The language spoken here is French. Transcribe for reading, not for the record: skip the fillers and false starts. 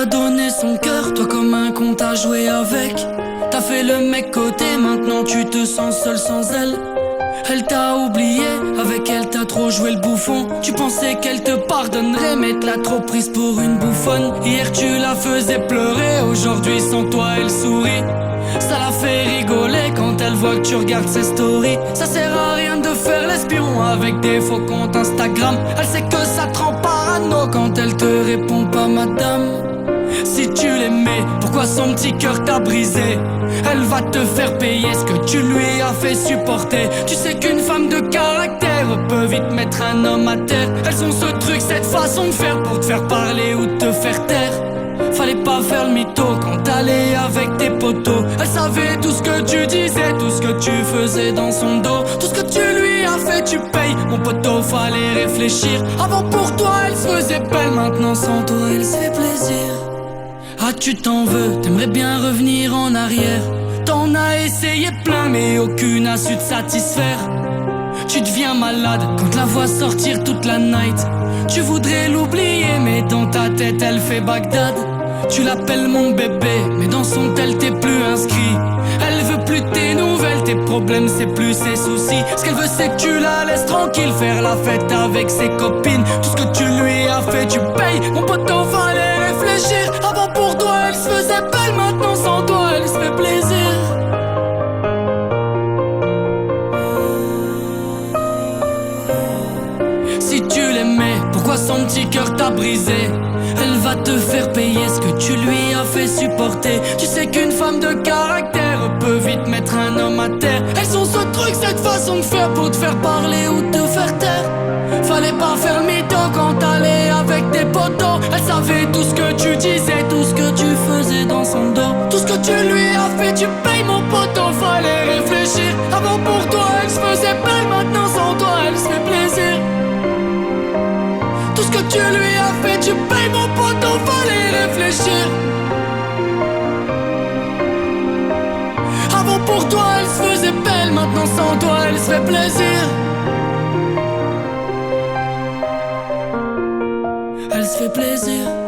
t'a donné son cœur, toi comme un con t'as joué avec. T'as fait le mec côté, maintenant tu te sens seul sans elle. Elle t'a oublié, avec elle t'as trop joué le bouffon. Tu pensais qu'elle te pardonnerait, mais t'as trop prise pour une bouffonne. Hier tu la faisais pleurer, aujourd'hui sans toi elle sourit. Ça la fait rigoler quand elle voit que tu regardes ses stories. Ça sert à rien de faire l'espion avec des faux comptes Instagram. Elle sait que ça te rend parano quand elle te répond pas madame. Si tu l'aimais, pourquoi son petit cœur t'a brisé? Elle va te faire payer ce que tu lui as fait supporter. Tu sais qu'une femme de caractère peut vite mettre un homme à terre. Elles ont ce truc, cette façon de faire pour te faire parler ou te faire taire. Fallait pas faire le mytho quand t'allais avec tes potos. Elle savait tout ce que tu disais, tout ce que tu faisais dans son dos. Tout ce que tu lui as fait, tu payes. Mon poteau, fallait réfléchir. Avant pour toi, elle se faisait belle. Maintenant sans toi, elle se fait plaisir. Ah tu t'en veux, t'aimerais bien revenir en arrière. T'en as essayé plein mais aucune a su te satisfaire. Tu deviens malade quand la vois sortir toute la night. Tu voudrais l'oublier mais dans ta tête elle fait Bagdad. Tu l'appelles mon bébé mais dans son tel t'es plus inscrit. Elle veut plus tes nouvelles, tes problèmes c'est plus ses soucis. Ce qu'elle veut c'est que tu la laisses tranquille, faire la fête avec ses copines. Tout ce que tu lui as fait tu payes. Mon poteau fallait réfléchir. Avant pour toi elle se faisait belle, maintenant sans toi elle se fait plaisir. Si tu l'aimais, pourquoi son petit cœur t'a brisé? Elle va te faire payer ce que tu lui as fait supporter. Tu sais qu'une femme de caractère peut vite mettre un homme à terre. Elles ont ce truc, cette façon de faire pour te faire parler ou te faire taire. Fallait pas faire le mytho quand t'allais avec tes potos. Elle savait tout ce que tu disais, tout ce que tu faisais dans son dos. Tout ce que tu lui as fait, tu payes mon poteau, fallait réfléchir. Avant pour toi elle se faisait belle, maintenant sans toi elle se fait plaisir. Tout ce que tu lui as fait, tu payes mon poteau, fallait réfléchir. Avant pour toi elle se faisait belle, maintenant sans toi elle se fait plaisir. Elle se fait plaisir.